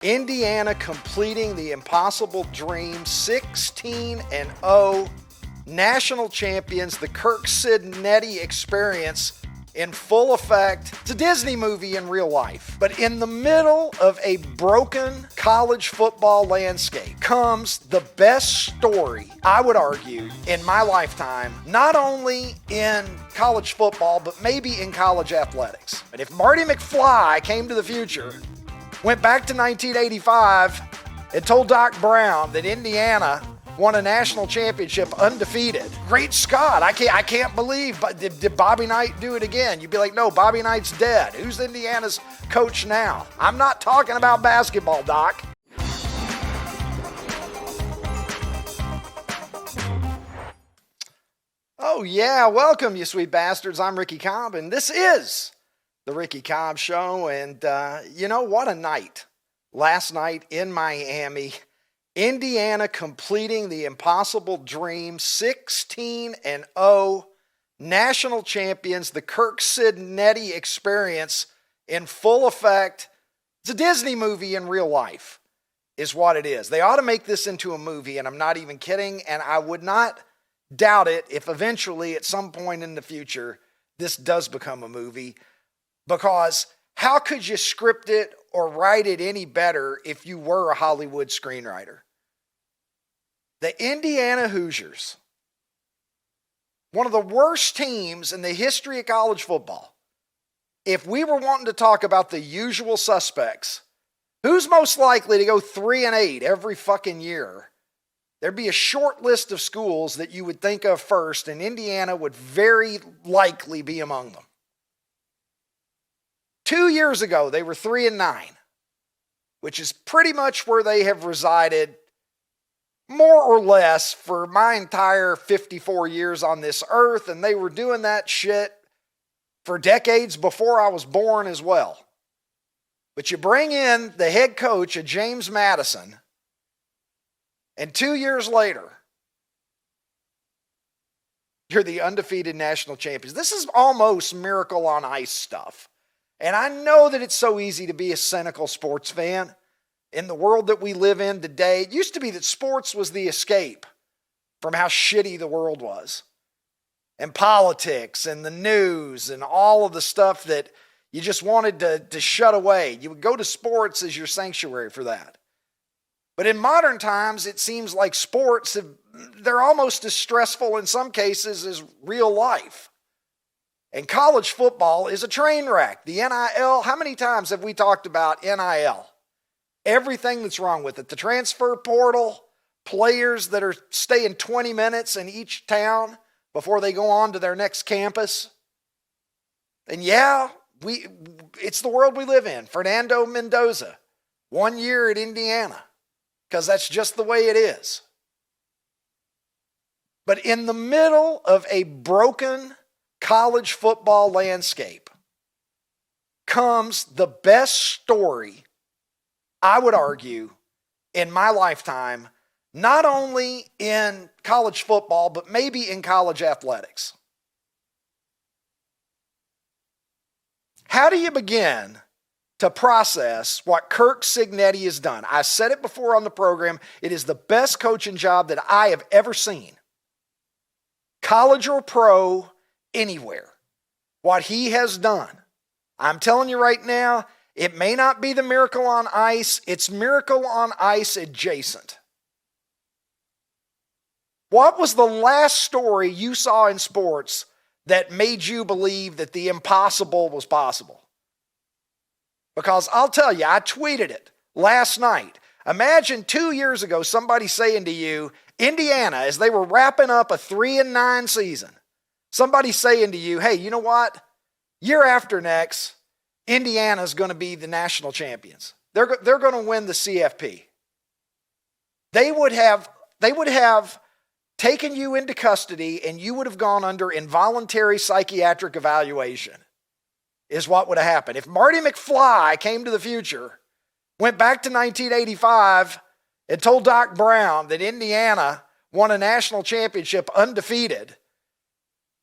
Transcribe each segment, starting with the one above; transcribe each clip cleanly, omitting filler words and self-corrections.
Indiana completing the impossible dream, 16-0, national champions, the Curt Cignetti experience in full effect. It's a Disney movie in real life. But in the middle of a broken college football landscape comes the best story, I would argue, in my lifetime, not only in college football, but maybe in college athletics. But if Marty McFly came to the future, went back to 1985 and told Doc Brown that Indiana won a national championship undefeated. Great Scott, I can't believe, but did Bobby Knight do it again? You'd be like, no, Bobby Knight's dead. Who's Indiana's coach now? I'm not talking about basketball, Doc. Oh yeah, welcome you sweet bastards. I'm Ricky Cobb and this is the Ricky Cobb Show, and you know, what a night. Last night in Miami, Indiana completing the impossible dream, 16-0, national champions, the Curt Cignetti experience in full effect. It's a Disney movie in real life, is what it is. They ought to make this into a movie, and I'm not even kidding, and I would not doubt it if eventually at some point in the future this does become a movie. Because how could you script it or write it any better if you were a Hollywood screenwriter? The Indiana Hoosiers, one of the worst teams in the history of college football. If we were wanting to talk about the usual suspects, who's most likely to go 3-8 every fucking year? There'd be a short list of schools that you would think of first, and Indiana would very likely be among them. 2 years ago, they were 3-9, which is pretty much where they have resided more or less for my entire 54 years on this earth, and they were doing that shit for decades before I was born as well. But you bring in the head coach of James Madison, and 2 years later, you're the undefeated national champions. This is almost miracle on ice stuff. And I know that it's so easy to be a cynical sports fan in the world that we live in today. It used to be that sports was the escape from how shitty the world was. And politics and the news and all of the stuff that you just wanted to shut away. You would go to sports as your sanctuary for that. But in modern times, it seems like sports, they're almost as stressful in some cases as real life. And college football is a train wreck. The NIL, how many times have we talked about NIL? Everything that's wrong with it. The transfer portal, players that are staying 20 minutes in each town before they go on to their next campus. And yeah, it's the world we live in. Fernando Mendoza, 1 year at Indiana, because that's just the way it is. But in the middle of a broken college football landscape comes the best story, I would argue, in my lifetime, not only in college football, but maybe in college athletics. How do you begin to process what Curt Cignetti has done? I said it before on the program. It is the best coaching job that I have ever seen. College or pro, anywhere. What he has done. I'm telling you right now, it may not be the miracle on ice. It's miracle on ice adjacent. What was the last story you saw in sports that made you believe that the impossible was possible? Because I'll tell you, I tweeted it last night. Imagine 2 years ago somebody saying to you, Indiana, as they were wrapping up a 3-9 season, somebody saying to you, hey, you know what? Year after next, Indiana's going to be the national champions. They're going to win the CFP. They would have taken you into custody and you would have gone under involuntary psychiatric evaluation is what would have happened. If Marty McFly came to the future, went back to 1985 and told Doc Brown that Indiana won a national championship undefeated,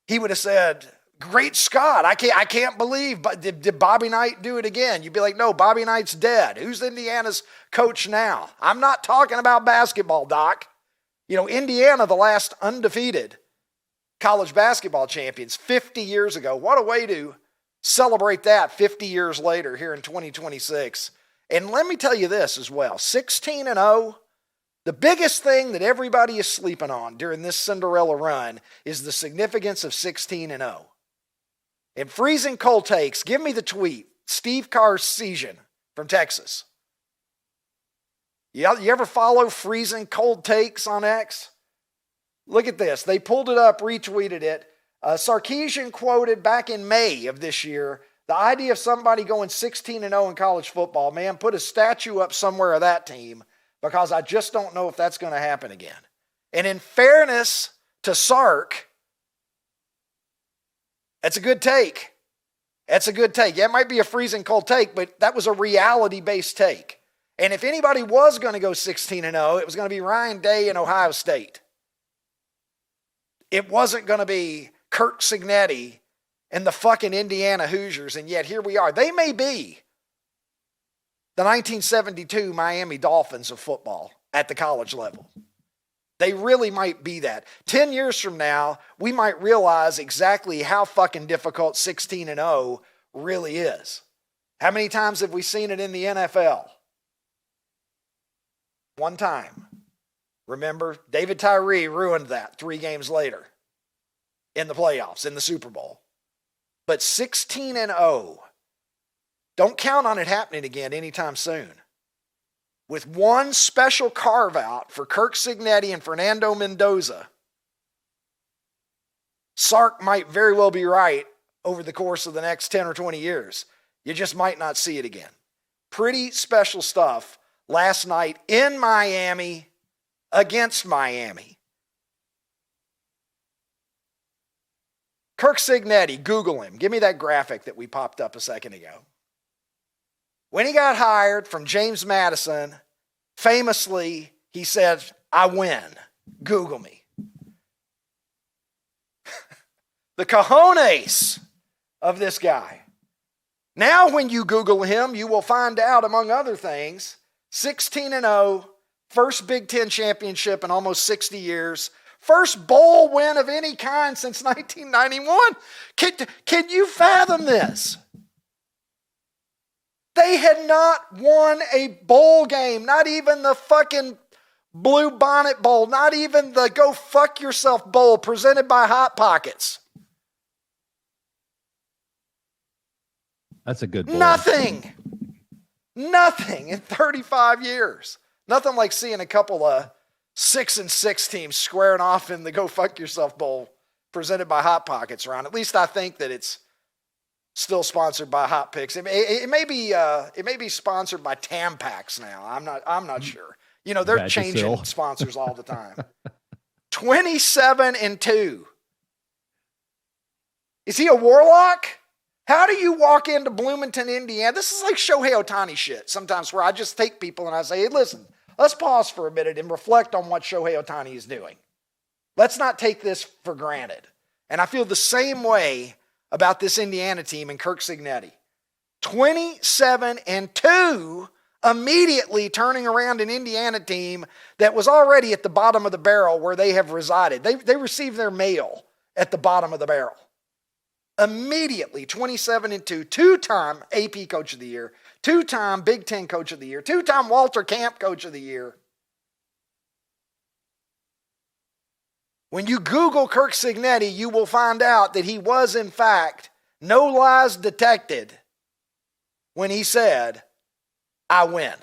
he would have said, Great Scott, I can't believe, but did Bobby Knight do it again? You'd be like, no, Bobby Knight's dead. Who's Indiana's coach now? I'm not talking about basketball, Doc. Indiana, the last undefeated college basketball champions 50 years ago. What a way to celebrate that 50 years later here in 2026. And let me tell you this as well, 16-0, the biggest thing that everybody is sleeping on during this Cinderella run is the significance of 16-0. And freezing cold takes, give me the tweet, Steve Carson from Texas. You ever follow freezing cold takes on X? Look at this. They pulled it up, retweeted it. Sarkisian quoted back in May of this year, the idea of somebody going 16-0 in college football, man, put a statue up somewhere of that team because I just don't know if that's going to happen again. And in fairness to Sark, that's a good take. That's a good take. Yeah, it might be a freezing cold take, but that was a reality-based take. And if anybody was going to go 16-0, it was going to be Ryan Day in Ohio State. It wasn't going to be Curt Cignetti and the fucking Indiana Hoosiers, and yet here we are. They may be the 1972 Miami Dolphins of football at the college level. They really might be that. 10 years from now, we might realize exactly how fucking difficult 16-0 really is. How many times have we seen it in the NFL? One time. Remember, David Tyree ruined that 3 games later in the playoffs, in the Super Bowl. But 16-0, don't count on it happening again anytime soon. With one special carve-out for Curt Cignetti and Fernando Mendoza, Sark might very well be right over the course of the next 10 or 20 years. You just might not see it again. Pretty special stuff last night in Miami against Miami. Curt Cignetti, Google him. Give me that graphic that we popped up a second ago. When he got hired from James Madison, famously, he said, I win. Google me. The cojones of this guy. Now when you Google him, you will find out, among other things, 16-0, first Big Ten championship in almost 60 years, first bowl win of any kind since 1991. Can you fathom this? They had not won a bowl game, not even the fucking Blue Bonnet Bowl, not even the Go Fuck Yourself Bowl presented by Hot Pockets. That's a good bowl. Nothing in 35 years. Nothing like seeing a couple of 6-6 teams squaring off in the Go Fuck Yourself Bowl presented by Hot Pockets, Ron. At least I think that it's still sponsored by Hot Picks. It may be sponsored by Tampax now. I'm not sure. They're changing sponsors all the time. 27-2. Is he a warlock? How do you walk into Bloomington, Indiana? This is like Shohei Ohtani shit sometimes, where I just take people and I say, hey, listen, let's pause for a minute and reflect on what Shohei Ohtani is doing. Let's not take this for granted. And I feel the same way about this Indiana team and Curt Cignetti. 27-2, immediately turning around an Indiana team that was already at the bottom of the barrel where they have resided. They received their mail at the bottom of the barrel. Immediately, 27-2, 2-time AP Coach of the Year, 2-time Big Ten Coach of the Year, 2-time Walter Camp Coach of the Year. When you Google Curt Cignetti, you will find out that he was, in fact, no lies detected when he said, I win.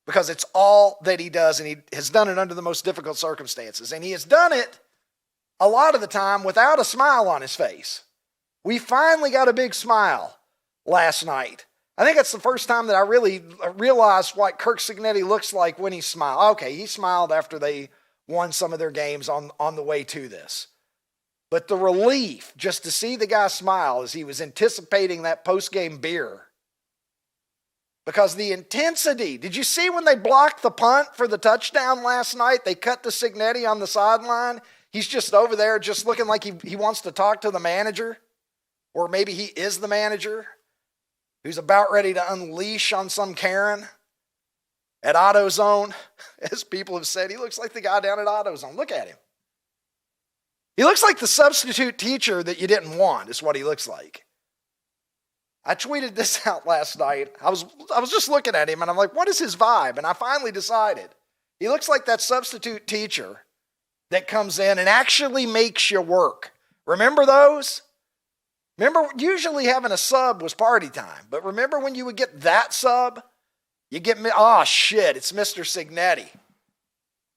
Because it's all that he does, and he has done it under the most difficult circumstances. And he has done it a lot of the time without a smile on his face. We finally got a big smile last night. I think that's the first time that I really realized what Curt Cignetti looks like when he smiled. Okay, he smiled after they won some of their games on the way to this. But the relief just to see the guy smile as he was anticipating that post-game beer. Because the intensity, did you see when they blocked the punt for the touchdown last night? They cut to Cignetti on the sideline. He's just over there just looking like he wants to talk to the manager. or maybe he is the manager who's about ready to unleash on some Karen at AutoZone. As people have said, he looks like the guy down at AutoZone. Look at him. He looks like the substitute teacher that you didn't want, is what he looks like. I tweeted this out last night. I was just looking at him and I'm like, what is his vibe? And I finally decided. He looks like that substitute teacher that comes in and actually makes you work. Remember those? Remember, usually having a sub was party time. But remember when you would get that sub? You get, oh shit, it's Mr. Cignetti.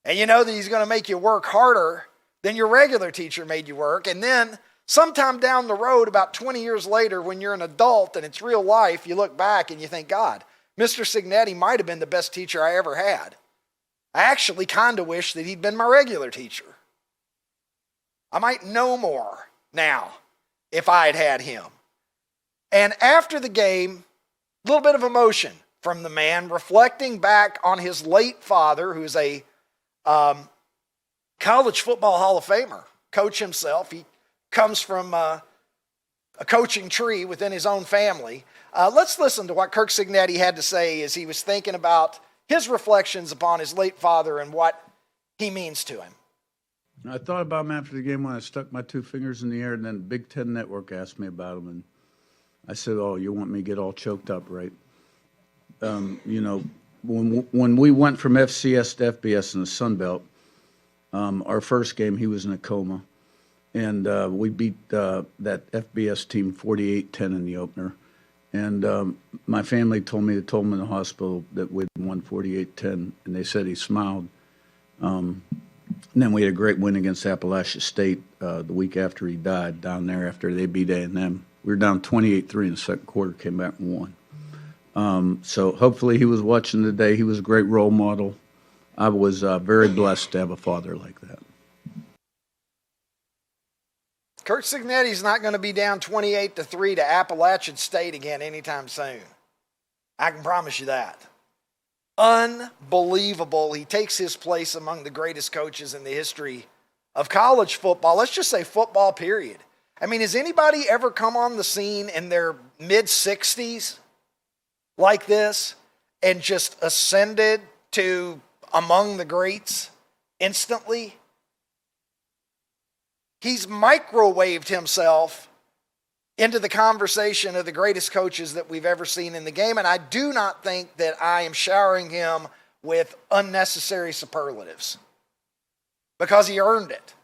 And you know that he's going to make you work harder than your regular teacher made you work. And then sometime down the road, about 20 years later, when you're an adult and it's real life, you look back and you think, God, Mr. Cignetti might have been the best teacher I ever had. I actually kind of wish that he'd been my regular teacher. I might know more now if I had had him. And after the game, a little bit of emotion from the man, reflecting back on his late father, who's a college football Hall of Famer, coach himself. He comes from a coaching tree within his own family. Let's listen to what Curt Cignetti had to say as he was thinking about his reflections upon his late father and what he means to him. I thought about him after the game when I stuck my two fingers in the air, and then Big Ten Network asked me about him, and I said, oh, you want me to get all choked up, right? When we went from FCS to FBS in the Sun Belt, our first game, he was in a coma. And we beat that FBS team 48-10 in the opener. And my family told me in the hospital that we'd won 48-10, and they said he smiled. And then we had a great win against Appalachia State the week after he died down there after they beat A&M. We were down 28-3 in the second quarter, came back and won. So hopefully he was watching today. He was a great role model. I was very blessed to have a father like that. Curt Cignetti's not going to be down 28-3 to Appalachian State again anytime soon. I can promise you that. Unbelievable. He takes his place among the greatest coaches in the history of college football. Let's just say football, period. I mean, has anybody ever come on the scene in their mid-60s like this and just ascended to among the greats instantly? He's microwaved himself into the conversation of the greatest coaches that we've ever seen in the game, and I do not think that I am showering him with unnecessary superlatives because he earned it,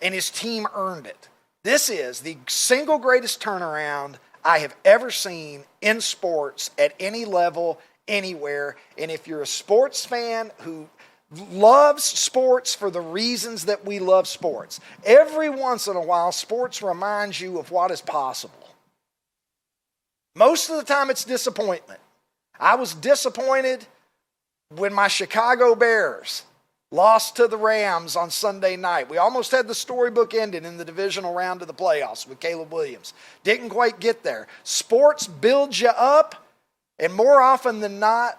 and his team earned it. This is the single greatest turnaround I have ever seen in sports at any level, anywhere, and if you're a sports fan who loves sports for the reasons that we love sports, every once in a while, sports reminds you of what is possible. Most of the time, it's disappointment. I was disappointed when my Chicago Bears lost to the Rams on Sunday night. We almost had the storybook ended in the divisional round of the playoffs with Caleb Williams. Didn't quite get there. Sports builds you up, and more often than not,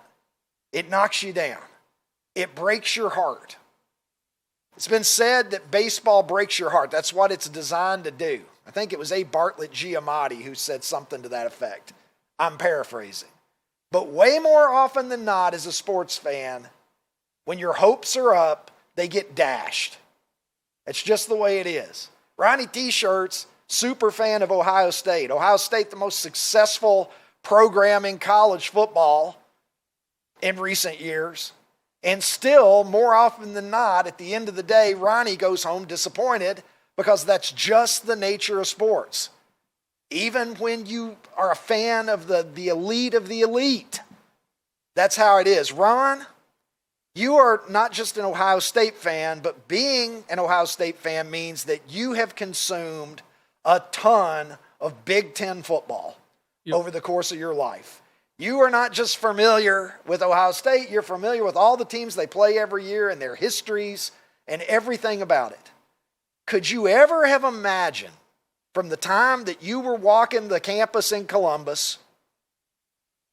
it knocks you down. It breaks your heart. It's been said that baseball breaks your heart. That's what it's designed to do. I think it was A. Bartlett Giamatti who said something to that effect. I'm paraphrasing. But way more often than not, as a sports fan, when your hopes are up, they get dashed. It's just the way it is. Ronnie T-shirts, super fan of Ohio State. Ohio State, the most successful program in college football in recent years. And still, more often than not, at the end of the day, Ronnie goes home disappointed because that's just the nature of sports. Even when you are a fan of the elite of the elite, that's how it is. Ron, you are not just an Ohio State fan, but being an Ohio State fan means that you have consumed a ton of Big Ten football over the course of your life. You are not just familiar with Ohio State, you're familiar with all the teams they play every year and their histories and everything about it. Could you ever have imagined from the time that you were walking the campus in Columbus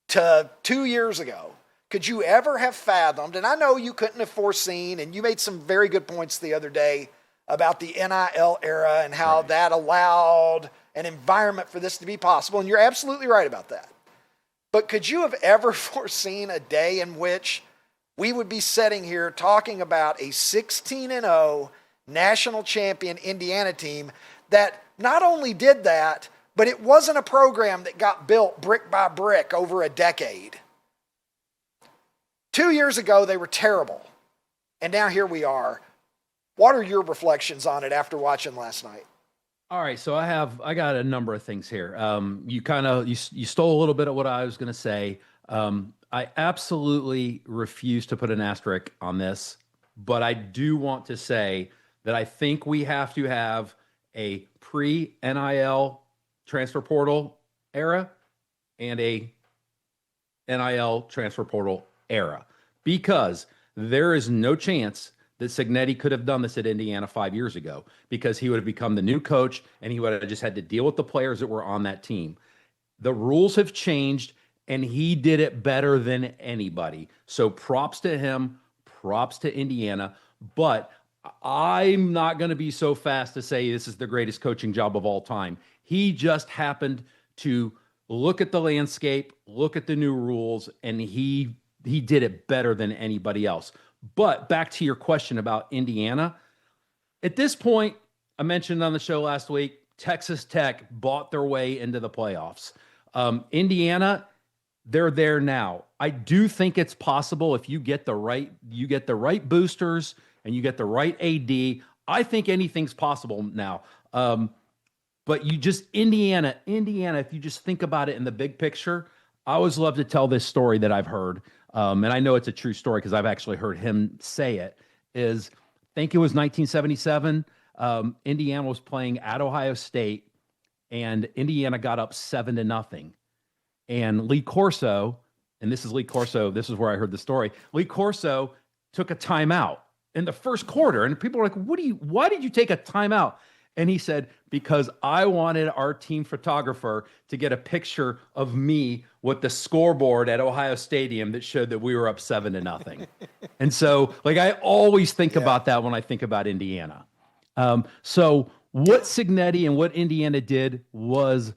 to 2 years ago, could you ever have fathomed, and I know you couldn't have foreseen, and you made some very good points the other day about the NIL era and how that allowed an environment for this to be possible. And you're absolutely right about that. But could you have ever foreseen a day in which we would be sitting here talking about a 16-0 national champion Indiana team that not only did that, but it wasn't a program that got built brick by brick over a decade. 2 years ago, they were terrible. And now here we are. What are your reflections on it after watching last night? All right, so I got a number of things here. You stole a little bit of what I was going to say. I absolutely refuse to put an asterisk on this, but I do want to say that I think we have to have a pre-NIL transfer portal era and a NIL transfer portal era, because there is no chance that Cignetti could have done this at Indiana 5 years ago, because he would have become the new coach and he would have just had to deal with the players that were on that team. The rules have changed and he did it better than anybody. So props to him, props to Indiana, but I'm not going to be so fast to say this is the greatest coaching job of all time. He just happened to look at the landscape, look at the new rules, and he did it better than anybody else. But back to your question about Indiana, at this point, I mentioned on the show last week, Texas Tech bought their way into the playoffs. Indiana, they're there now. I do think it's possible if you get the right boosters and you get the right AD. I think anything's possible now. But Indiana, if you just think about it in the big picture, I always love to tell this story that I've heard. And I know it's a true story because I've actually heard him say it, I think it was 1977. Indiana was playing at Ohio State and Indiana got up 7-0. And Lee Corso, and this is Lee Corso, this is where I heard the story. Lee Corso took a timeout in the first quarter. And people were like, why did you take a timeout? And he said, because I wanted our team photographer to get a picture of me with the scoreboard at Ohio Stadium that showed that we were up 7-0. And so, I always think about that when I think about Indiana. So what Cignetti and what Indiana did was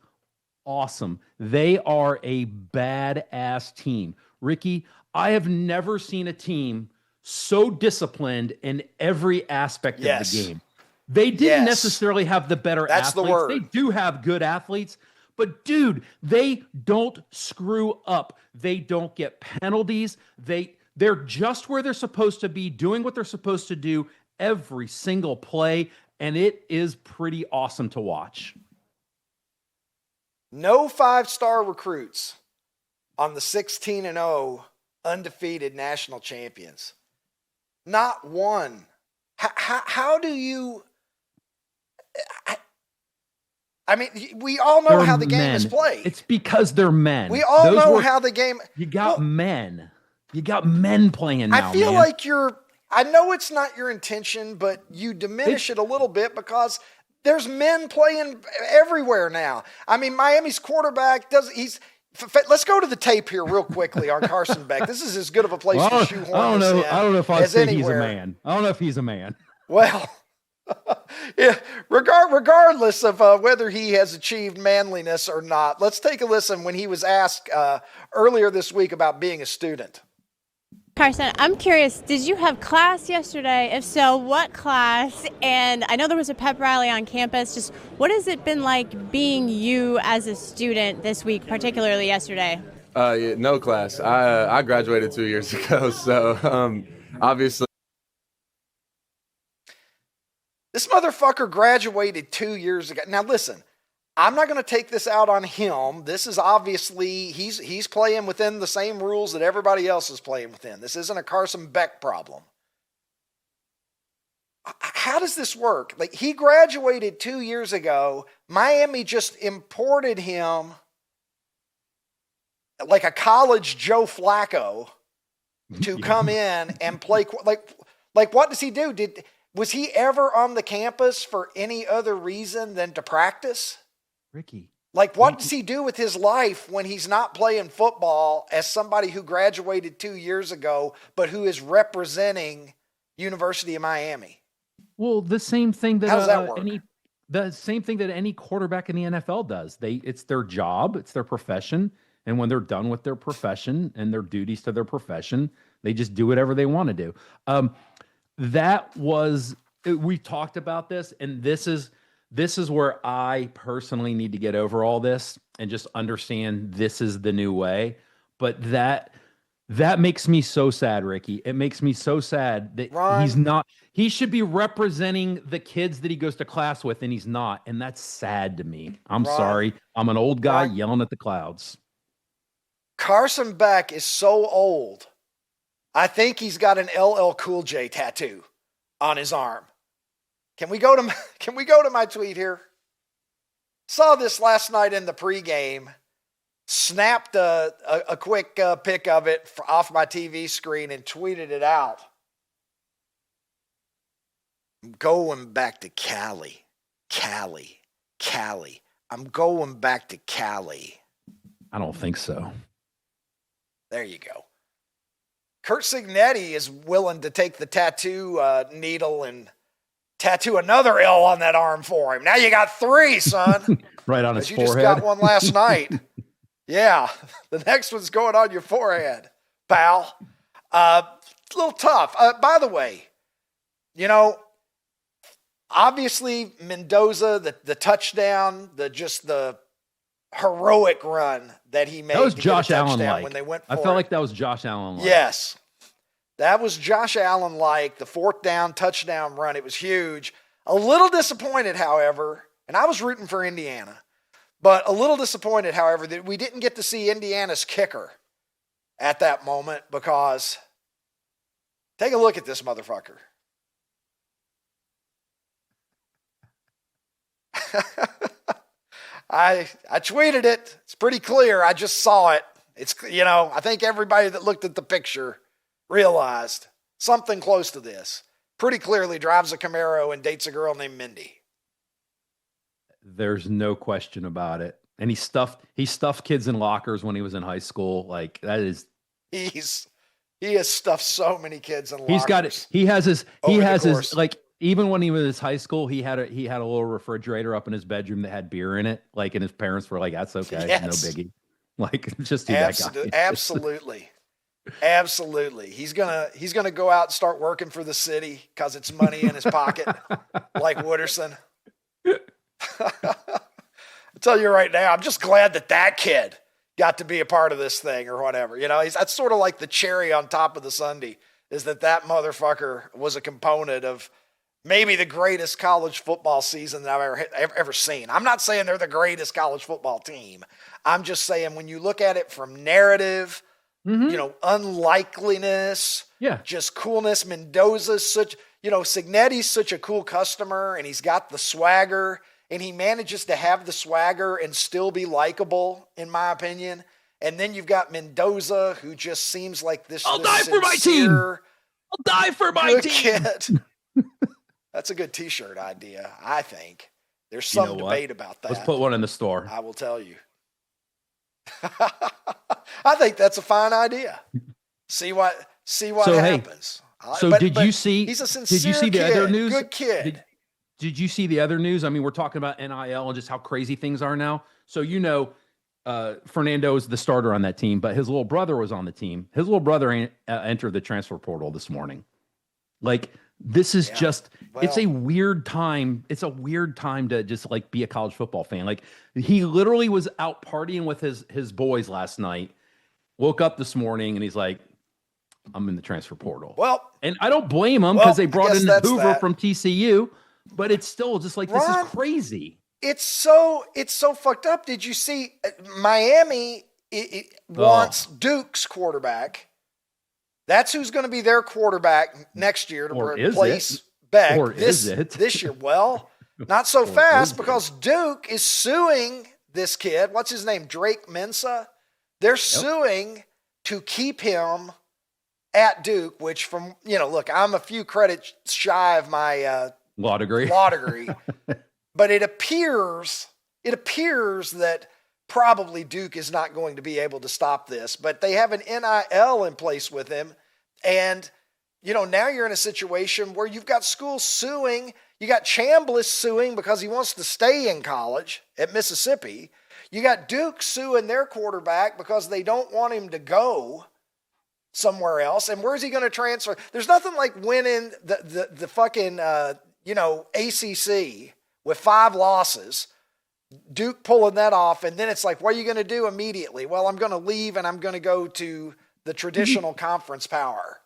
awesome. They are a badass team. Ricky, I have never seen a team so disciplined in every aspect of the game. They didn't necessarily have the better athletes. The word. They do have good athletes, but dude, they don't screw up. They don't get penalties. They're just where they're supposed to be, doing what they're supposed to do every single play, and it is pretty awesome to watch. No 5-star recruits on the 16-0 undefeated national champions. Not one. How do you... I mean, we all know how the game is played. It's because they're men. We all know how the game... You got men. You got men playing now, I feel like I know it's not your intention, but you diminish it a little bit because there's men playing everywhere now. I mean, Miami's quarterback let's go to the tape here real quickly on Carson Beck. This is as good of a place to shoehorn this in. I don't know if I'd say he's a anywhere. man. I don't know if he's a man. Well, yeah, regardless of whether he has achieved manliness or not, let's take a listen when he was asked earlier this week about being a student. Carson, I'm curious, did you have class yesterday? If so, what class? And I know there was a pep rally on campus. Just what has it been like being you as a student this week, particularly yesterday? No class. I graduated 2 years ago, so obviously. This motherfucker graduated 2 years ago. Now listen, I'm not going to take this out on him. This is obviously, he's playing within the same rules that everybody else is playing within. This isn't a Carson Beck problem. How does this work? He graduated 2 years ago. Miami just imported him like a college Joe Flacco to come in and play. What does he do? Was he ever on the campus for any other reason than to practice? Ricky. What does he do with his life when he's not playing football as somebody who graduated 2 years ago, but who is representing University of Miami? Well, the same thing that, how does that work? the same thing that any quarterback in the NFL does. It's their job, it's their profession. And when they're done with their profession and their duties to their profession, they just do whatever they want to do. We talked about this, and this is where I personally need to get over all this and just understand this is the new way. But that makes me so sad, Ricky. It makes me so sad that Ron, he should be representing the kids that he goes to class with, and he's not. And that's sad to me. I'm sorry. I'm an old guy yelling at the clouds. Carson Beck is so old. I think he's got an LL Cool J tattoo on his arm. Can we go to my tweet here? Saw this last night in the pregame. Snapped a quick pic of it off my TV screen and tweeted it out. I'm going back to Cali. I'm going back to Cali. I don't think so. There you go. Curt Cignetti is willing to take the tattoo needle and tattoo another L on that arm for him. Now you got 3, son. Right on his forehead. You just got one last night. Yeah, the next one's going on your forehead, pal. A little tough. By the way, obviously Mendoza, the touchdown, the heroic run that he made. That was Josh Allen-like. When they went for I felt like that was Josh Allen-like. Yes, that was Josh Allen-like, the 4th down touchdown run. It was huge. A little disappointed, however, and I was rooting for Indiana. But a little disappointed, however, that we didn't get to see Indiana's kicker at that moment because take a look at this motherfucker. I tweeted it. It's pretty clear. I just saw it. It's, I think everybody that looked at the picture realized something close to this. Pretty clearly drives a Camaro and dates a girl named Mindy. There's no question about it. And he stuffed kids in lockers when he was in high school. Like that is, he has stuffed so many kids in lockers. He's got it. He has his like, even when he was in high school, he had a little refrigerator up in his bedroom that had beer in it. Like, and his parents were like, that's okay. Yes. No biggie. Like, just do that guy. Absolutely. Absolutely. He's gonna go out and start working for the city because it's money in his pocket, like Wooderson. I'll tell you right now, I'm just glad that kid got to be a part of this thing or whatever. That's sort of like the cherry on top of the sundae, is that motherfucker was a component of maybe the greatest college football season that I've ever seen. I'm not saying they're the greatest college football team. I'm just saying when you look at it from narrative, unlikeliness, just coolness. Mendoza's Cignetti's such a cool customer, and he's got the swagger, and he manages to have the swagger and still be likable, in my opinion. And then you've got Mendoza, who just seems like this. I'll die for my team. I'll die for my team. Kid. That's a good T-shirt idea, I think. There's some debate about that. Let's put one in the store. I will tell you. I think that's a fine idea. See what happens. Did you see? He's a sincere Did you see the kid, other news? Good kid. Did you see the other news? I mean, we're talking about NIL and just how crazy things are now. So Fernando is the starter on that team, but his little brother was on the team. His little brother entered the transfer portal this morning. Like, this is it's a weird time. It's a weird time to just like be a college football fan. Like, he literally was out partying with his boys last night, woke up this morning, and he's like, I'm in the transfer portal. Well, and I don't blame him because they brought in Hoover from TCU, but it's still just like, this is crazy. It's so fucked up. Did you see Miami wants Duke's quarterback? That's who's going to be their quarterback next year to replace Beck this year. Well, not so fast, because Duke is suing this kid. What's his name? Drake Mensa. They're suing to keep him at Duke, which look, I'm a few credits shy of my law degree. But it appears that probably Duke is not going to be able to stop this, but they have an NIL in place with him. And, now you're in a situation where you've got schools suing, You got Chambliss suing because he wants to stay in college at Mississippi. You got Duke suing their quarterback because they don't want him to go somewhere else. And where's he going to transfer? There's nothing like winning the fucking, ACC with 5 losses, Duke pulling that off. And then it's like, what are you going to do immediately? Well, I'm going to leave and I'm going to go to the traditional conference power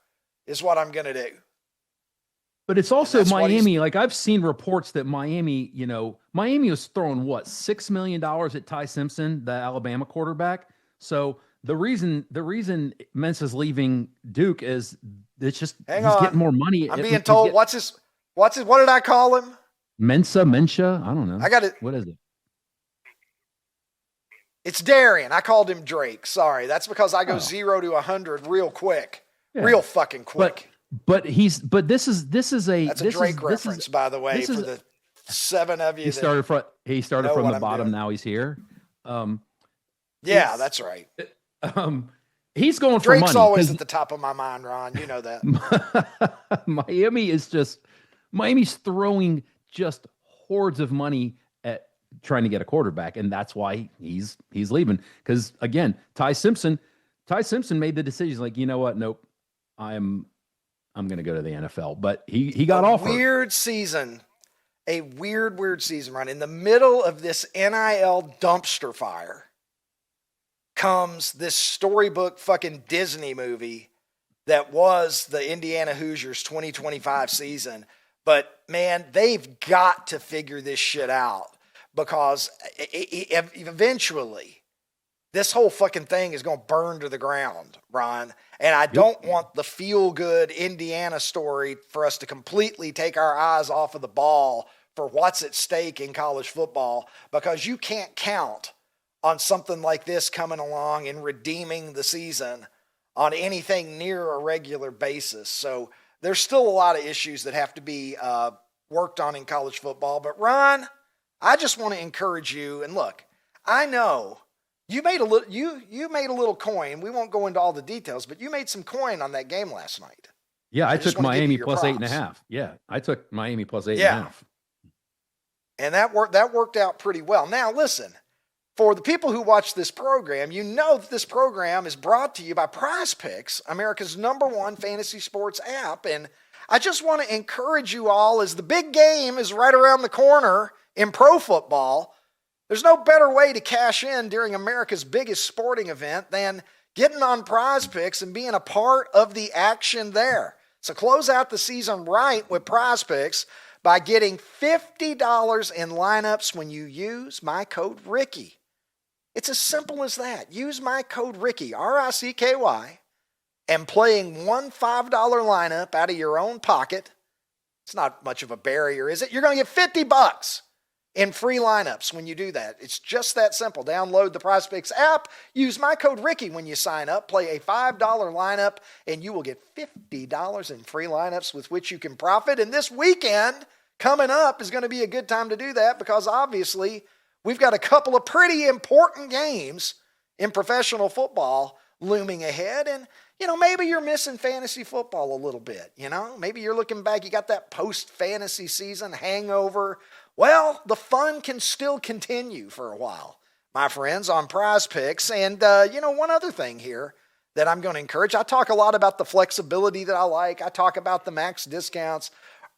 is what I'm going to do. But it's also Miami. Like I've seen reports that Miami was throwing what, $6 million at Ty Simpson, the Alabama quarterback. So the reason Mensa's leaving Duke is it's just he's getting more money. I'm being told what did I call him? Mensa? I don't know. I got it. What is it? It's Darian. I called him Drake. Sorry. That's because I go 0 to 100 real quick. Yeah. Real fucking quick. But this is a Drake reference, by the way, for the 7 of you. He started from the bottom. Now he's here. Yeah, that's right. He's going for money. Drake's always at the top of my mind, Ron. You know that. Miami's throwing just hordes of money at trying to get a quarterback, and that's why he's leaving. Because again, Ty Simpson made the decision. Like, you know what? Nope, I'm going to go to the NFL. But he got offered. Weird season, a weird season, Ron. In the middle of this NIL dumpster fire comes this storybook fucking Disney movie that was the Indiana Hoosiers 2025 season. But man, they've got to figure this shit out because eventually this whole fucking thing is going to burn to the ground, Ron. And I don't want the feel-good Indiana story for us to completely take our eyes off of the ball for what's at stake in college football, because you can't count on something like this coming along and redeeming the season on anything near a regular basis. So there's still a lot of issues that have to be worked on in college football. But Ron, I just want to encourage you. And look, I know you made a little coin. We won't go into all the details, but you made some coin on that game last night. Yeah, I took Miami plus 8.5. Yeah, I took Miami plus 8.5. And that worked out pretty well. Now listen, for the people who watch this program, you know that this program is brought to you by PrizePicks, America's #1 fantasy sports app. And I just want to encourage you all, as the big game is right around the corner in pro football, there's no better way to cash in during America's biggest sporting event than getting on PrizePicks and being a part of the action there. So close out the season right with PrizePicks by getting $50 in lineups when you use my code Ricky. It's as simple as that. Use my code Ricky, R-I-C-K-Y, and playing one $5 lineup out of your own pocket. It's not much of a barrier, is it? You're going to get $50 in free lineups when you do that. It's just that simple. Download the PrizePicks app. Use my code Ricky when you sign up. Play a $5 lineup, and you will get $50 in free lineups with which you can profit. And this weekend coming up is going to be a good time to do that, because obviously we've got a couple of pretty important games in professional football looming ahead. And, maybe you're missing fantasy football a little bit. Maybe you're looking back, you got that post-fantasy season hangover. Well, the fun can still continue for a while, my friends, on PrizePicks. And, one other thing here that I'm going to encourage. I talk a lot about the flexibility that I like. I talk about the max discounts.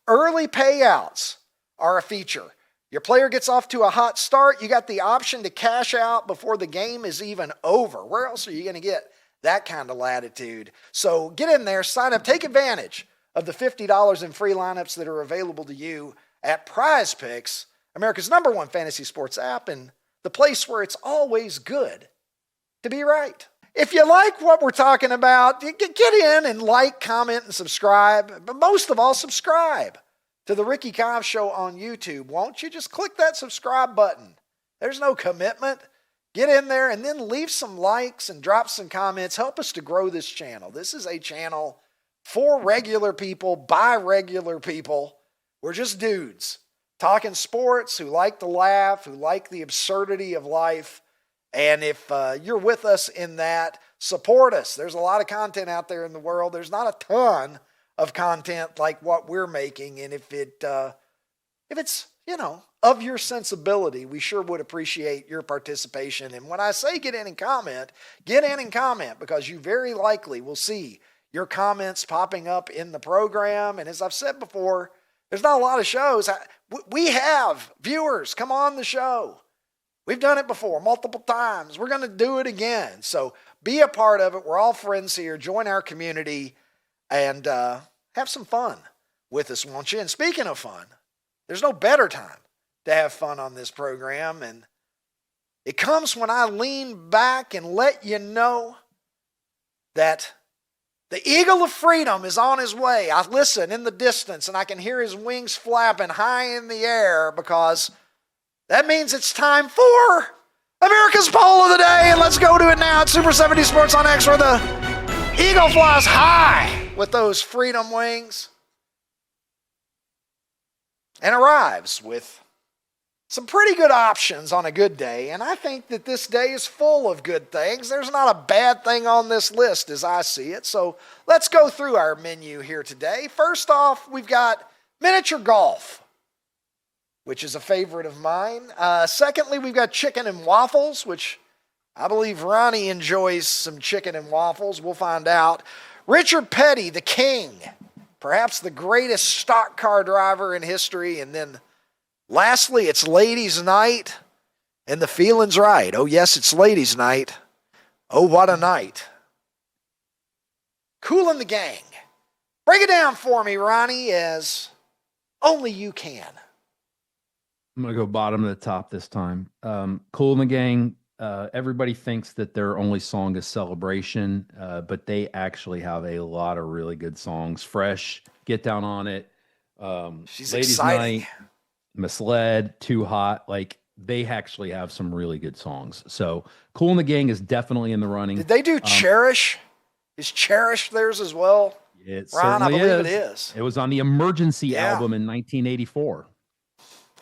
Early payouts are a feature. Your player gets off to a hot start. You got the option to cash out before the game is even over. Where else are you going to get that kind of latitude? So get in there, sign up, take advantage of the $50 in free lineups that are available to you at PrizePicks, America's #1 fantasy sports app, and the place where it's always good to be right. If you like what we're talking about, get in and like, comment, and subscribe. But most of all, subscribe to the Ricky Cobb Show on YouTube. Won't you just click that subscribe button? There's no commitment. Get in there and then leave some likes and drop some comments. Help us to grow this channel. This is a channel for regular people, by regular people. We're just dudes talking sports who like to laugh, who like the absurdity of life. And if you're with us in that, support us. There's a lot of content out there in the world. There's not a ton of content like what we're making. And if it if it's, of your sensibility, we sure would appreciate your participation. And when I say get in and comment because you very likely will see your comments popping up in the program. And as I've said before, there's not a lot of shows. We have viewers come on the show. We've done it before multiple times. We're going to do it again. So be a part of it. We're all friends here. Join our community and have some fun with us, won't you? And speaking of fun, there's no better time to have fun on this program. And it comes when I lean back and let you know that the Eagle of Freedom is on his way. I listen in the distance and I can hear his wings flapping high in the air because that means it's time for America's Poll of the Day. And let's go to it now at Super 70 Sports on X, where the Eagle flies high with those freedom wings and arrives with some pretty good options on a good day. And I think that this day is full of good things. There's not a bad thing on this list as I see it. So let's go through our menu here today. First off, we've got miniature golf, which is a favorite of mine. Secondly, we've got chicken and waffles, which I believe Ronnie enjoys some chicken and waffles. We'll find out. Richard Petty, the king, perhaps the greatest stock car driver in history. And then lastly, it's ladies' night, and the feeling's right. Oh, yes, it's ladies' night. Oh, what a night. Cool in the gang. Break it down for me, Ronnie, as only you can. I'm going to go bottom to the top this time. Cool in the Gang. Everybody thinks that their only song is Celebration, but they actually have a lot of really good songs. Fresh, Get Down on It, She's Ladies exciting. Night, Misled, Too Hot. Like, they actually have some really good songs. So Cool in the Gang is definitely in the running. Did they do Cherish? Is Cherish theirs as well? It Ron, I certainly believe is. it is. It was on the Emergency Yeah. album in 1984.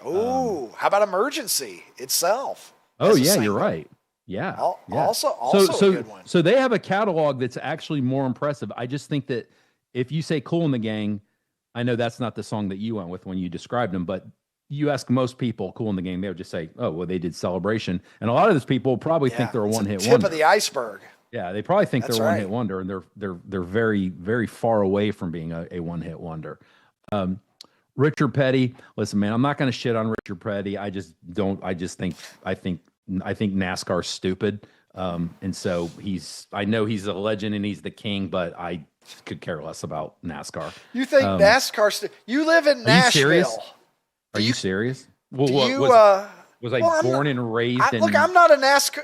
Oh, how about Emergency itself? Oh, as a yeah, single? you're right. Yeah. yeah. Also so a good one. So they have a catalog that's actually more impressive. I just think that if you say Cool in the Gang, I know that's not the song that you went with when you described them, but you ask most people Cool in the Gang, they would just say, oh, well, they did Celebration. And a lot of those people probably think they're a one-hit tip wonder. of the iceberg. Yeah, they probably think That's they're a one-hit right. wonder, and they're very, very far away from being a one-hit wonder. Richard Petty, listen, man, I'm not going to shit on Richard Petty. I think NASCAR's stupid. And so I know he's a legend and he's the king, but I could care less about NASCAR. You think NASCAR? You live in Nashville. Are you serious? Well, was I born and raised in? Look, I'm not a NASCAR.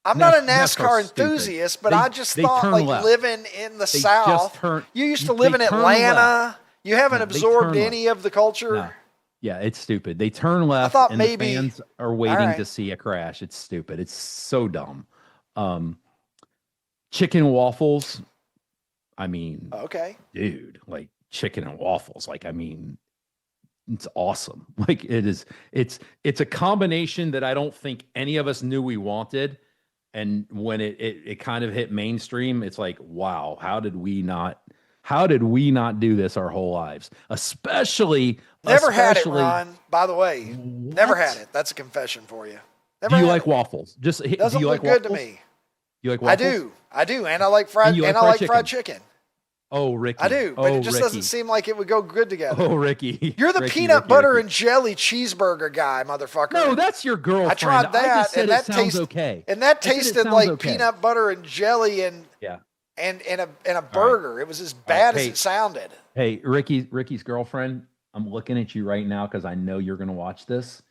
I'm not a NASCAR's NASCAR stupid. enthusiast, but They- I just they thought turn like left. living in the They South. just turn- You used to they live in turn Atlanta. left. You haven't No, they absorbed turn any of the culture. No. Yeah, it's stupid. They turn left thought and maybe- the fans are waiting All right. to see a crash. It's stupid. It's so dumb. Chicken waffles. I mean, Okay. dude, like chicken and waffles. Like, I mean, it's awesome. Like it's a combination that I don't think any of us knew we wanted. And when it kind of hit mainstream, it's like, wow, how did we not do this our whole lives? Especially Never had it, Ron. By the way, never had it. That's a confession for you. Never Do you had like it. waffles? Just Doesn't do you look like good waffles? to me. You like I waffles? do, and I like fried. And you And like I like fried fried chicken. Oh, Ricky. I do, but oh, it just Ricky. doesn't seem like it would go good together. Oh, Ricky. You're the Ricky, peanut Ricky, butter Ricky. and jelly cheeseburger guy, motherfucker. No, that's your girlfriend. I tried that, just said and that it sounds tasted okay. And that I said it tasted sounds like okay. peanut butter and jelly and Yeah. a burger. It was as bad as Hey. it sounded. Hey, Ricky's girlfriend, I'm looking at you right now because I know you're going to watch this.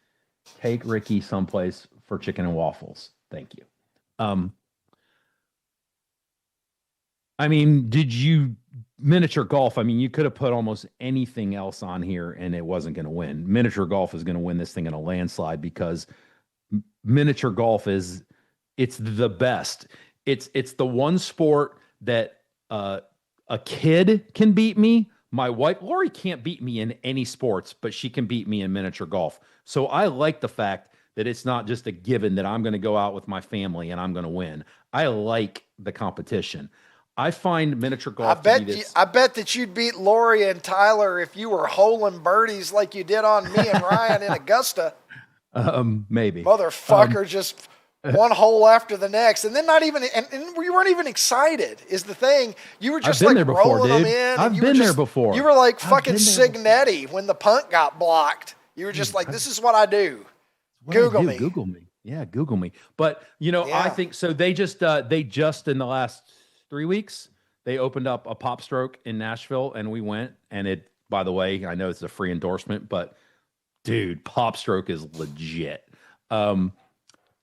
Take Ricky someplace for chicken and waffles. Thank you. I mean, miniature golf? I mean, you could have put almost anything else on here and it wasn't going to win. Miniature golf is going to win this thing in a landslide because miniature golf it's the best. It's the one sport that a kid can beat me. My wife, Lori, can't beat me in any sports, but she can beat me in miniature golf. So I like the fact that it's not just a given that I'm going to go out with my family and I'm going to win. I like the competition. I find miniature I golf to bet be this. I bet that you'd beat Lori and Tyler if you were holing birdies like you did on me and Ryan in Augusta. Maybe. Motherfucker, just one hole after the next, and then not even, and you weren't even excited. Is the thing you were just I've been like there before, rolling them dude. in? I've been there before. You were like I've fucking been there Cignetti when the punt got blocked. You were just like, this is what I do. Google me. Google me. Yeah, Google me. But Yeah. I think so. They just in the last 3 weeks they opened up a Pop Stroke in Nashville, and we went. And it, by the way, I know it's a free endorsement, but dude, Pop Stroke is legit. I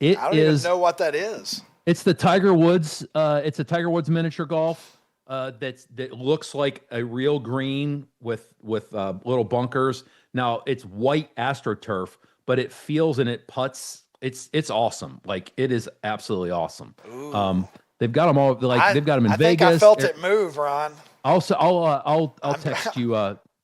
don't even know what that is. It's the Tiger Woods. It's a Tiger Woods miniature golf that looks like a real green with little bunkers. Now it's white AstroTurf, but it feels and it putts. It's awesome. Like, it is absolutely awesome. They've got them all. They've got them in Vegas. I think I felt it move, Ron. I'll text you.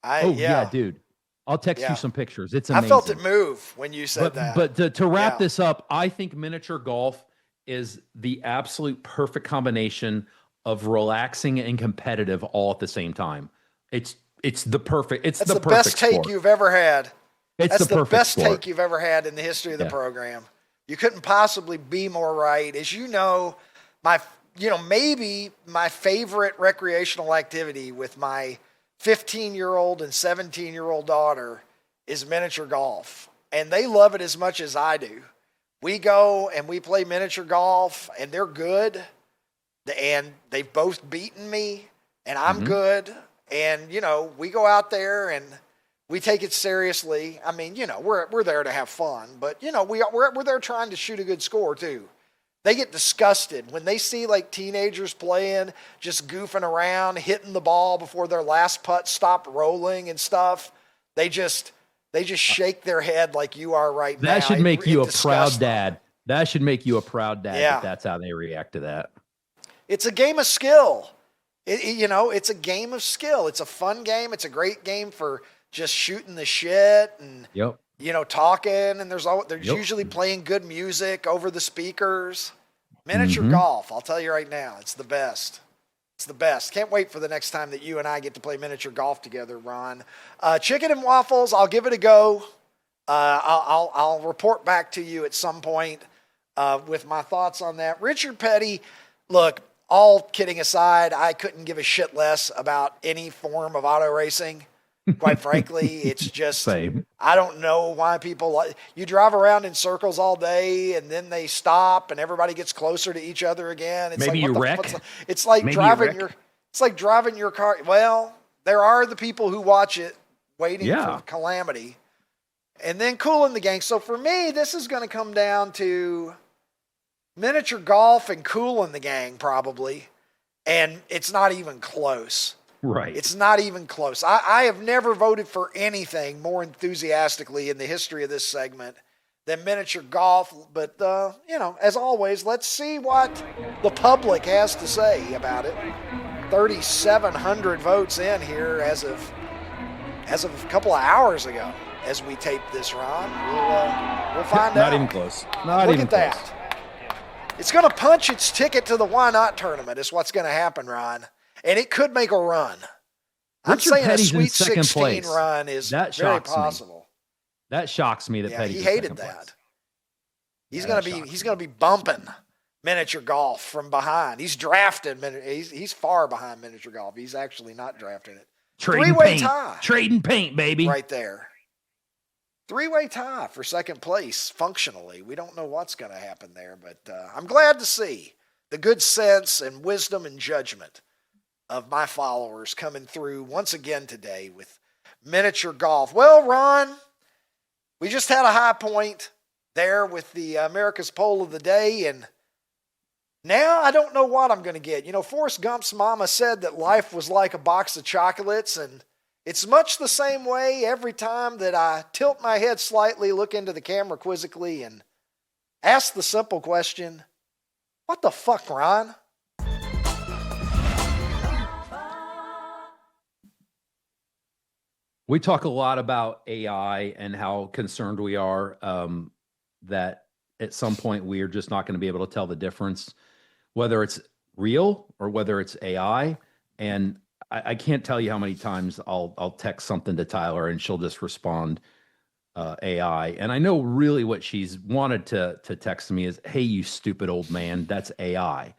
Yeah, dude. I'll text you some pictures. It's amazing. I felt it move when you said that. But to wrap this up, I think miniature golf is the absolute perfect combination of relaxing and competitive all at the same time. It's the perfect. That's the best take sport. you've ever had. That's the best sport. take you've ever had in the history of the program. You couldn't possibly be more right. As you know, maybe my favorite recreational activity with my 15-year-old and 17-year-old daughter is miniature golf. And they love it as much as I do. We go and we play miniature golf, and they're good. And they've both beaten me, and I'm good. And, we go out there and we take it seriously. I mean, we're there to have fun, but, we're there trying to shoot a good score too. They get disgusted when they see like teenagers playing, just goofing around, hitting the ball before their last putt stopped rolling and stuff. They just shake their head like you are right now. That should make you a proud dad. That should make you a proud dad. Yeah. That's how they react to that. It's a game of skill. It's a game of skill. It's a fun game. It's a great game for just shooting the shit and talking. And they're usually playing good music over the speakers. Miniature golf, I'll tell you right now, it's the best. It's the best. Can't wait for the next time that you and I get to play miniature golf together, Ron. Chicken and waffles, I'll give it a go. I'll report back to you at some point with my thoughts on that. Richard Petty, look, all kidding aside, I couldn't give a shit less about any form of auto racing. Quite frankly, it's just, Same. I don't know why people you drive around in circles all day and then they stop and everybody gets closer to each other again. It's Maybe like, you wreck. It's like driving your car. Well, there are the people who watch it waiting for calamity and then cooling the gang. So for me, this is going to come down to miniature golf and cooling the gang probably. And it's not even close. Right. It's not even close. I have never voted for anything more enthusiastically in the history of this segment than miniature golf. But, as always, let's see what the public has to say about it. 3,700 votes in here as of a couple of hours ago as we tape this, Ron. We'll find out. Not even close. Look at that. It's going to punch its ticket to the Why Not tournament is what's going to happen, Ron. And it could make a run. I'm saying Petty's a Sweet in second 16 place. run is very possible. That shocks me that Petty's he in hated second that. place. He's gonna be bumping miniature golf from behind. He's drafted. He's far behind miniature golf. He's actually not drafting it. Three-way tie. Trading paint, baby. Right there. Three-way tie for second place functionally. We don't know what's going to happen there, but I'm glad to see the good sense and wisdom and judgment of my followers coming through once again today with miniature golf. Well, Ron, we just had a high point there with the America's Poll of the Day, and now I don't know what I'm going to get. Forrest Gump's mama said that life was like a box of chocolates, and it's much the same way every time that I tilt my head slightly, look into the camera quizzically, and ask the simple question, what the fuck, Ron? We talk a lot about AI and how concerned we are that at some point we are just not going to be able to tell the difference, whether it's real or whether it's AI. And I can't tell you how many times I'll text something to Tyler and she'll just respond AI. And I know really what she's wanted to text me is, "Hey, you stupid old man, that's AI."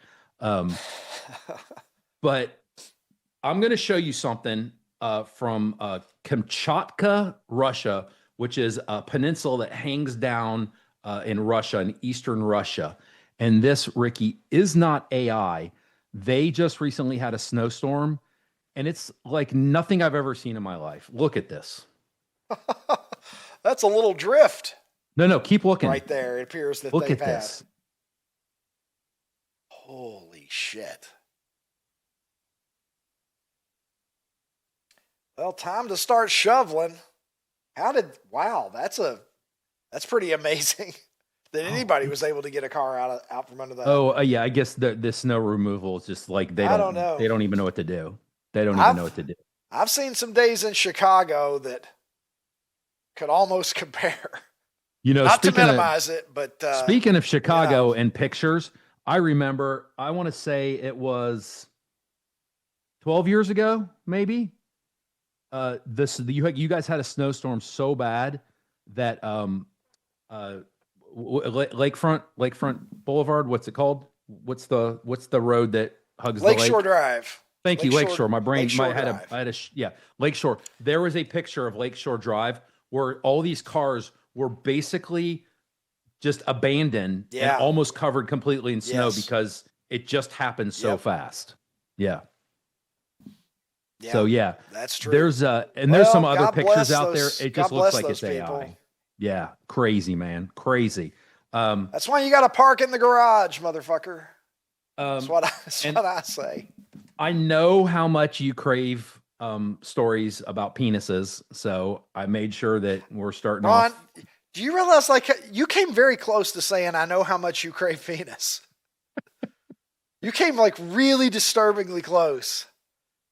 But I'm going to show you something from Kamchatka, Russia, which is a peninsula that hangs down in Russia, in eastern Russia. And this, Ricky, is not AI. They just recently had a snowstorm, and it's like nothing I've ever seen in my life. Look at this. That's a little drift. No, keep looking. Right there, it appears that Look they've at had. this. Holy shit. Well, time to start shoveling. Wow, that's pretty amazing that anybody was able to get a car out from under that. Oh, yeah, I guess the snow removal is just like they don't know. They don't even know what to do. They don't even know what to do. I've seen some days in Chicago that could almost compare. You know, not to minimize it, but speaking of Chicago and pictures, I remember, I want to say it was 12 years ago, maybe. You guys had a snowstorm so bad that Lakefront Boulevard, what's it called? What's the road that hugs the lake? Lakeshore Drive. Thank you, Lakeshore. My brain Lakeshore had a Lakeshore. There was a picture of Lakeshore Drive where all these cars were basically just abandoned and almost covered completely in snow because it just happened so fast. Yeah. Yeah, so that's true. There's some other God pictures out there. It just looks like it's people. AI. Yeah, crazy, man, crazy. That's why you got to park in the garage, motherfucker. That's what I say. I know how much you crave stories about penises, so I made sure that we're starting Ron, off. do you realize, like, you came very close to saying, "I know how much you crave penis." You came like really disturbingly close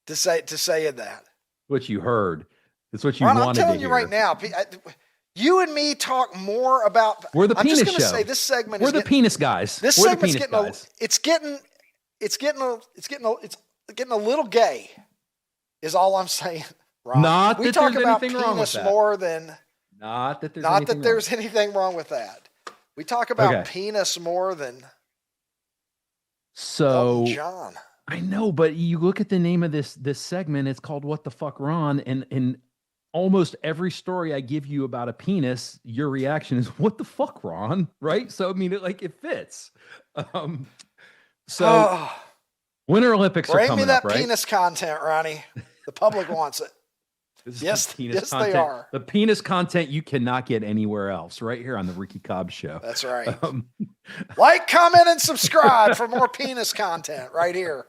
to saying that. What you heard. It's what you Ron, wanted to hear. I'm telling you right now, you and me talk more about. We're the penis show. I'm just going to say this segment. We're the penis guys. This segment's getting a little gay. Is all I'm saying. Ron. Not we that talk there's about anything wrong with that. more than. Not that there's anything wrong with that. We talk about penis more than. So John. I know, but you look at the name of this segment, it's called What the Fuck Ron, and in almost every story I give you about a penis, your reaction is what the fuck, Ron? Right? So I mean it fits. Winter Olympics are coming up, right? Bring me that penis content, Ronnie. The public wants it. Yes, they are. The penis content you cannot get anywhere else, right here on the Ricky Cobb Show. That's right. Like, comment, and subscribe for more penis content right here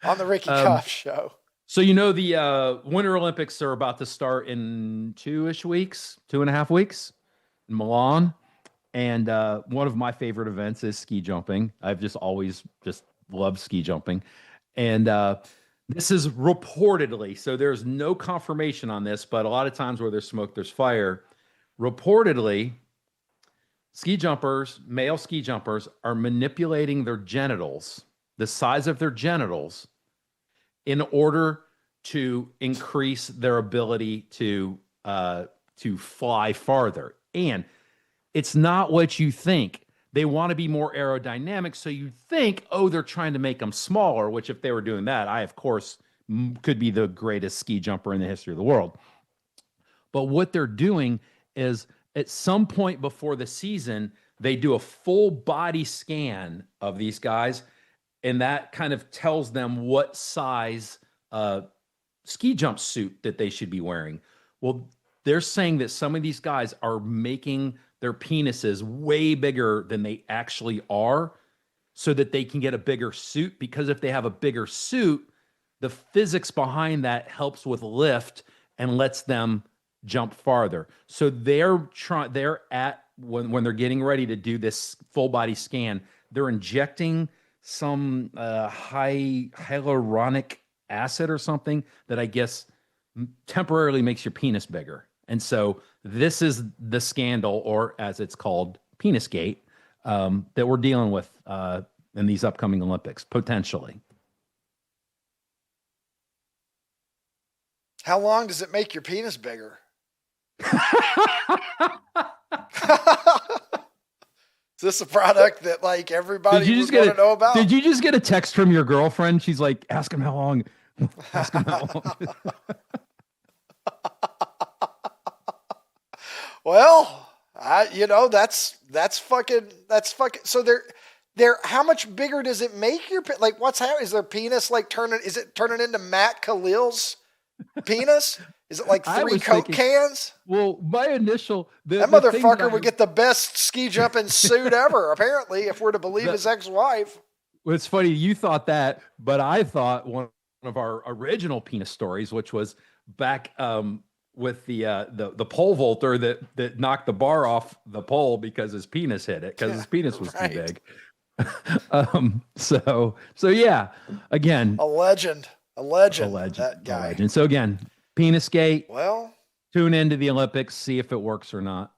on the Ricky Cobb Show. So the Winter Olympics are about to start in 2.5 weeks in Milan. And one of my favorite events is ski jumping. I've just always loved ski jumping. And this is reportedly, so there's no confirmation on this, but a lot of times where there's smoke, there's fire. Reportedly, male ski jumpers are manipulating their genitals, the size of their genitals, in order to increase their ability to fly farther. And it's not what you think. They want to be more aerodynamic, so you think, they're trying to make them smaller, which if they were doing that, I, of course, could be the greatest ski jumper in the history of the world. But what they're doing is at some point before the season, they do a full body scan of these guys, and that kind of tells them what size ski jump suit that they should be wearing. Well, they're saying that some of these guys are making their penises way bigger than they actually are so that they can get a bigger suit, because if they have a bigger suit, the physics behind that helps with lift and lets them jump farther. So when they're getting ready to do this full body scan, they're injecting some hyaluronic acid or something that I guess temporarily makes your penis bigger. And so this is the scandal, or as it's called, Penisgate, that we're dealing with in these upcoming Olympics, potentially. How long does it make your penis bigger? Is this a product that like everybody would want to know about? Did you just get a text from your girlfriend? She's like, ask him how long. Ask him how long. Well, that's fucking. So how much bigger does it make your, like, what's happening? Is their penis like is it turning into Matt Khalil's penis? Is it like 3 Coke cans? Well, my initial... that motherfucker would get the best ski jumping suit ever, apparently, if we're to believe his ex-wife. Well, it's funny, you thought that, but I thought one of our original penis stories, which was back with the pole vaulter that knocked the bar off the pole because his penis hit it, because his penis was too big. So yeah, again... A legend, that guy. A legend. So again... Penis gate. Well, tune into the Olympics, see if it works or not.